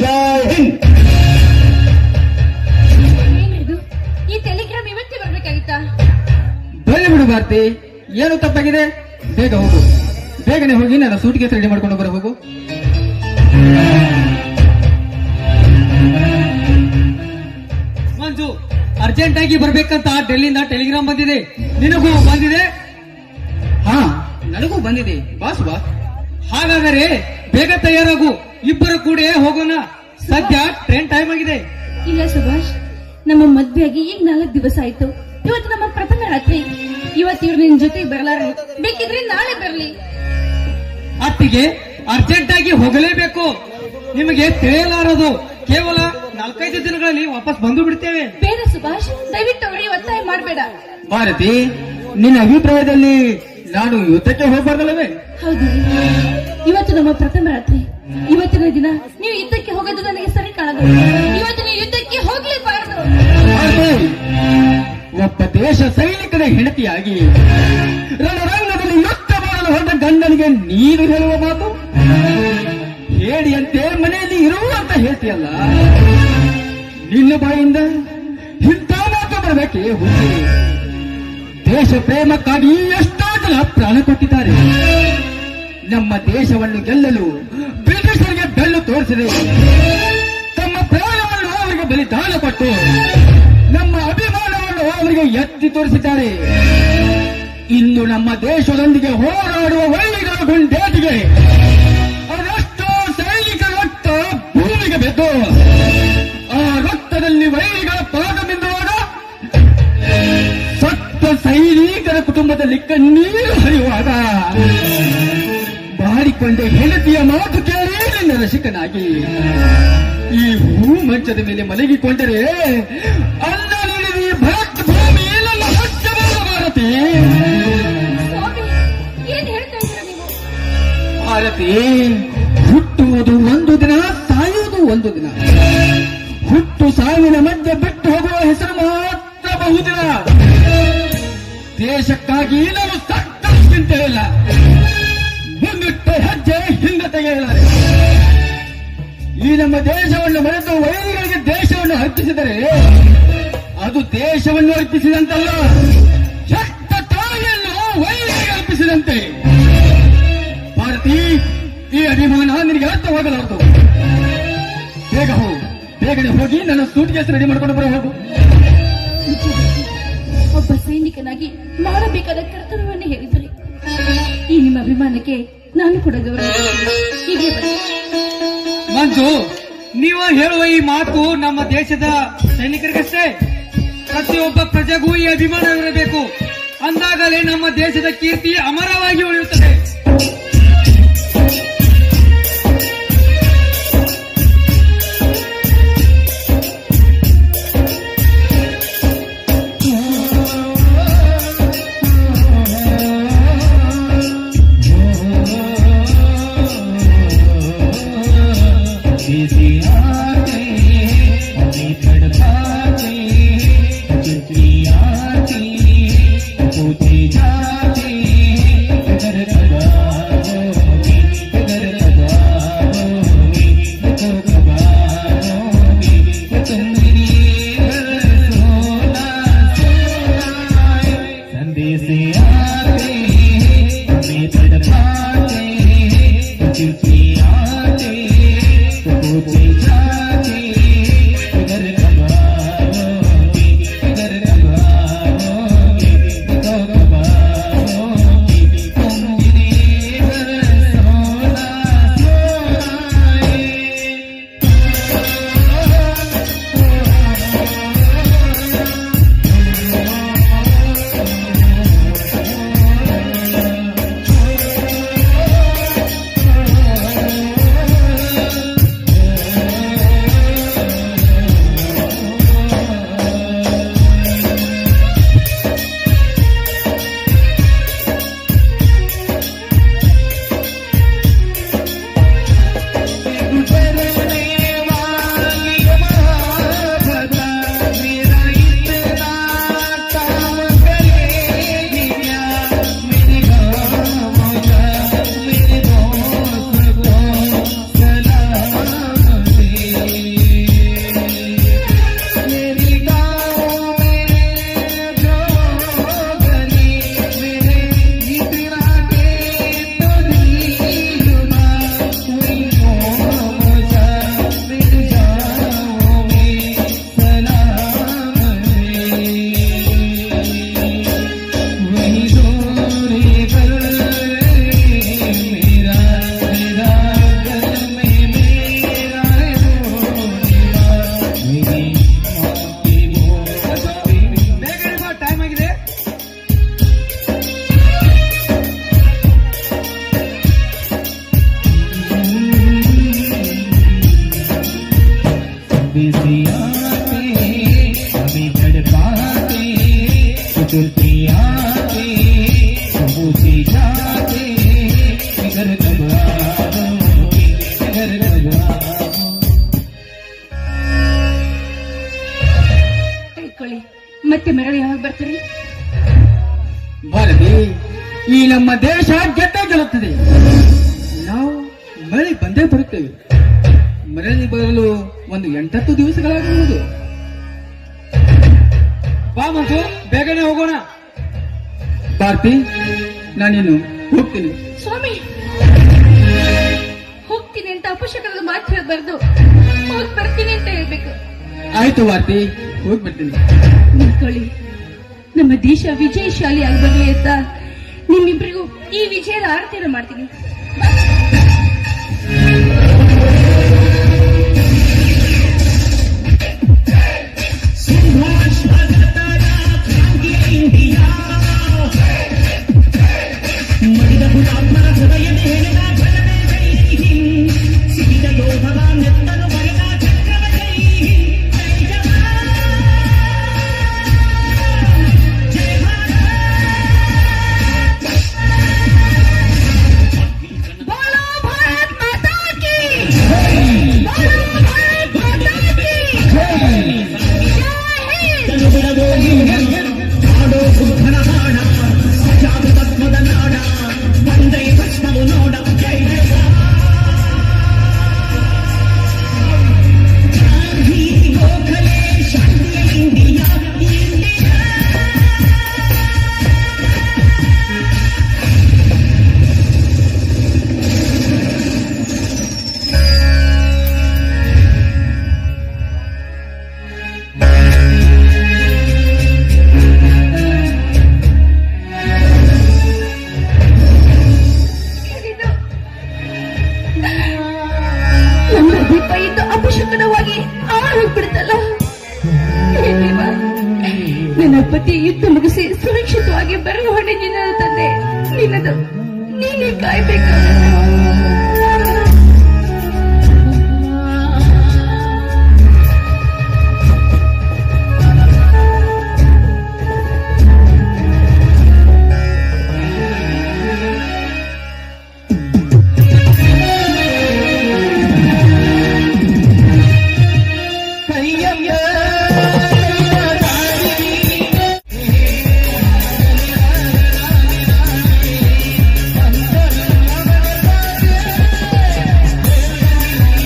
ಜೈ ಹಿಂದ್. ಏನಿದು ಈ ಟೆಲಿಗ್ರಾಮ್ ಇವತ್ತೇ ಬರ್ಬೇಕಾಗಿತ್ತಾ? ಬರಲಿ ಬಿಡು ಭಾರತಿ, ಏನು ತಪ್ಪಾಗಿದೆ? ಬೇಗ ಹೋಗು, ಬೇಗನೆ ಹೋಗಿ ನನ್ನ ಸೂಟ್ ಕೇಸ್ ರೆಡಿ ಮಾಡ್ಕೊಂಡು ಬರ ಹೋಗು. ಮಂಜು, ಅರ್ಜೆಂಟ್ ಆಗಿ ಬರ್ಬೇಕಂತ ಡೆಲ್ಲಿಂದ ಟೆಲಿಗ್ರಾಮ್ ಬಂದಿದೆ. ನಿನಗೂ ಬಂದಿದೆ? ಹಾ, ನನಗೂ ಬಂದಿದೆ ಬಾಸ್. ಹಾಗಾದರೆ ಬೇಗ ತಯಾರಾಗು, ಇಬ್ಬರು ಕೂಡ ಹೋಗೋಣ. ಸದ್ಯ ಟ್ರೈನ್ ಟೈಮ್ ಆಗಿದೆ. ಇಲ್ಲ ಸುಭಾಷ್, ನಮ್ಮ ಮದ್ವೆಯಾಗಿ ಈಗ 4 ದಿವಸ ಆಯ್ತು. ಇವತ್ತು ನಮ್ಮ ಪ್ರಥಮ ರಾತ್ರಿ. ಇವತ್ತು ಇವ್ರು ನಿನ್ ಜೊತೆ ಬರಲಾರ, ಬೇಕಿದ್ರೆ ನಾಳೆ ಬರ್ಲಿ. ಅತ್ತಿಗೆ ಅರ್ಜೆಂಟ್ ಆಗಿ ಹೋಗಲೇಬೇಕು. ನಿಮಗೆ ತಿಳಿಯಲಾರದು, ಕೇವಲ 4-5 ದಿನಗಳಲ್ಲಿ ವಾಪಸ್ ಬಂದು ಬಿಡ್ತೇವೆ. ಬೇಡ ಸುಭಾಷ್, ದಯವಿಟ್ಟು ಅವರಿಗೆ ಒತ್ತಾಯ ಮಾಡಬೇಡ. ಭಾರತಿ, ನಿನ್ನ ಅಭಿಪ್ರಾಯದಲ್ಲಿ ನಾನು ಯುದ್ಧಕ್ಕೆ ಹೋಗಬಾರ್ದಲ್ಲವೇ? ಹೌದು, ಇವತ್ತು ನಮ್ಮ ಪ್ರಥಮ ರಾತ್ರಿ. ಇವತ್ತಿನ ದಿನ ನೀವು ಯುದ್ಧಕ್ಕೆ ಹೋಗೋದು ನನಗೆ ಸರಿ ಕಾಣದು. ಇವತ್ತು ನೀವು ಯುದ್ಧಕ್ಕೆ ಹೋಗ್ಲೇಬಾರದು. ಭಾರತಿ, ಒಬ್ಬ ದೇಶ ಸೈನಿಕರ ಹೆಂಡತಿಯಾಗಿ ರಣರಂಗದಲ್ಲಿ ಯುದ್ಧ ಮಾಡಲು ಹೊರಟ ಗಂಡನಿಗೆ ನೀನು ಹೇಳುವ ಮಾತು ಹೇಳಿಯಂತೆ ಮನೆಯಲ್ಲಿ ಇರು ಅಂತ ಹೇಳ್ತೀಯಲ್ಲ, ನಿನ್ನ ಬಾಯಿಂದ ಇಂಥ ಮಾತು ಬರಬೇಕೆ? ಹುಚ್ಚಿ, ದೇಶ ಪ್ರೇಮಕ್ಕಾಗಿ ಎಷ್ಟೋ ಜನ ಪ್ರಾಣ ಕೊಟ್ಟಿದ್ದಾರೆ. ನಮ್ಮ ದೇಶವನ್ನು ಗೆಲ್ಲಲು ಬ್ರಿಟಿಷರಿಗೆ ಬೆನ್ನು ತೋರಿಸಿದೆ. ತಮ್ಮ ಪ್ರಾಣವನ್ನು ಅವರಿಗೆ ಬಲಿದಾನ ಕೊಟ್ಟು ನಮ್ಮ ಅಭಿಮಾನವನ್ನು ಅವರಿಗೆ ಎತ್ತಿ ತೋರಿಸಿದ್ದಾರೆ. ಇನ್ನು ನಮ್ಮ ದೇಶದೊಂದಿಗೆ ಹೋರಾಡುವ ವೈರಿಗಳ ಗುಂಡೇಟಿಗೆ ಅದೆಷ್ಟೋ ಸೈನಿಕರ ರಕ್ತ ಭೂಮಿಗೆ ಬೆದ್ದು ಆ ರಕ್ತದಲ್ಲಿ ವೈರಿಗಳ ಪಾದ ಬಿದ್ದುವಾಗ ಸತ್ತ ಸೈನಿಕರ ಕುಟುಂಬದಲ್ಲಿ ಕಣ್ಣೀರು ಹರಿಯುವಾಗ ಬಾಡಿಕೊಂಡ ಹೆಂಡತಿಯ ಮಾತು ಕೇಳಿ ನಿನ್ನ ರಸಿಕನಾಗಿ ಈ ಭೂಮಂಚದ ಮೇಲೆ ಮಲಗಿಕೊಂಡರೆ ಅನ್ನ ನೀಡಿ ಭರತ್ ಭೂಮಿ ನನ್ನ ಹಚ್ಚಬಲ್ಲ ಭಾರತಿ. ಸ್ವಾಮಿ, ಏನ್ ಹೇಳ್ತಾ ಇದ್ರ ನೀವು? ಭಾರತಿ, ಹುಟ್ಟುವುದು ಒಂದು ದಿನ, ಸಾಯುವುದು ಒಂದು ದಿನ. ಹುಟ್ಟು ಸಾವಿನ ಮಧ್ಯೆ ಬಿಟ್ಟು ಹೋಗುವ ಹೆಸರು ಮಾತ್ರ ಬಹುದಿನ. ದೇಶಕ್ಕಾಗಿ ನಾವು ಸಕ್ಕರೆ ಚಿಂತೆ ಇಲ್ಲ, ಮುಂದಿಟ್ಟ ಹೆಜ್ಜೆ ಹಿಂದೆ ತೆಗೆಯಲಾರೆ. ಈ ನಮ್ಮ ದೇಶವನ್ನು ಮರೆತು ವೈರಿಗಳಿಗೆ ದೇಶವನ್ನು ಅರ್ಪಿಸಿದರೆ ಅದು ದೇಶವನ್ನು ಅರ್ಪಿಸಿದಂತಲ್ಲ, ಹೆತ್ತ ತಾಯಿಯನ್ನು ವೈರಿಗೆ ಅರ್ಪಿಸಿದಂತೆ. ಭಾರತಿ, ಈ ಅಭಿಮಾನ ನಿನಗೆ ಅರ್ಥವಾಗಲಾರದು. ಬೇಗ ಹೋಗು, ಬೇಗನೆ ಹೋಗಿ ನನ್ನ ಸೂಟ್ ಕೇಸ್ ರೆಡಿ ಮಾಡ್ಕೊಂಡು ಬರ ಹೋಗು. ಒಬ್ಬ ಸೈನಿಕನಾಗಿ ಮಾಡಬೇಕಾದ ಕರ್ತವ್ಯವನ್ನು ಹೇಳಿದರೆ ಈ ನಿಮ್ಮ ಅಭಿಮಾನಕ್ಕೆ ನಾನು ಕೂಡ ಗೌರವ. ಹೀಗೆ ಬನ್ನಿ. ಮಂಜು, ನೀವು ಹೇಳುವ ಈ ಮಾತು ನಮ್ಮ ದೇಶದ ಸೈನಿಕರಿಗಷ್ಟೇ. ಪ್ರತಿಯೊಬ್ಬ ಪ್ರಜೆಗೂ ಈ ಅಭಿಮಾನವಿರಬೇಕು. ಅಂದಾಗಲೇ ನಮ್ಮ ದೇಶದ ಕೀರ್ತಿ ಅಮರವಾಗಿ ಉಳಿಯುತ್ತದೆ. ಸಂದೇಶ चलती आते सबूती जाते घर कब आओगे घर कब आओ ಕೈಕೊಳ್ಳಿ. ಮತ್ತೆ ಮರಳಿ ಯಾವಾಗ ಬರ್ತೀರಿ? ಭಾರತಿ, ಈ ನಮ್ಮ ದೇಶ ಗೆದ್ದೇ ಗೆಲ್ಲುತ್ತದೆ. ನಾವು ಮಳೆ ಬಂದೇ ಬರುತ್ತೇವೆ. ಮರಳಿ ಬರಲು ಒಂದು 8-10 ದಿವಸಗಳಾಗುವುದು. ಬಾ ಮಂಜು, ಬೇಗನೆ ಹೋಗೋಣ. ಭಾರತಿ, ನಾನೇನು ಹೋಗ್ತೀನಿ. ಸ್ವಾಮಿ, ಹೋಗ್ತೀನಿ ಅಂತ ಅಪಶಕನದ ಮಾತು ಹೇಳ್ಬಾರ್ದು, ಹೋಗಿ ಬರ್ತೀನಿ ಅಂತ ಹೇಳ್ಬೇಕು. ಆಯ್ತು ಭಾರತಿ, ಹೋಗಿ ಬರ್ತೀನಿ. ನಿಂತ್ಕೊಳ್ಳಿ. ನಮ್ಮ ದೇಶ ವಿಜಯಶಾಲಿ ಆಗಬರ್ಲಿ ಅಂತ ನಿಮ್ಮಿಬ್ಬರಿಗೂ ಈ ವಿಜಯದ ಆರತಿಯನ್ನು ಮಾಡ್ತೀನಿ. ಅಪಶಕನವಾಗಿ ಆರೋಗ್ಬಿಡುತ್ತಲ್ಲ. ನನ್ನ ಪತಿ ಯುದ್ಧ ಮುಗಿಸಿ ಸುರಕ್ಷಿತವಾಗಿ ಬರುವ ಹೊಣೆ ನಿನ್ನ ತಂದೆ. ನಿನ್ನದು ನೀನೇ ಕಾಯ್ಬೇಕು.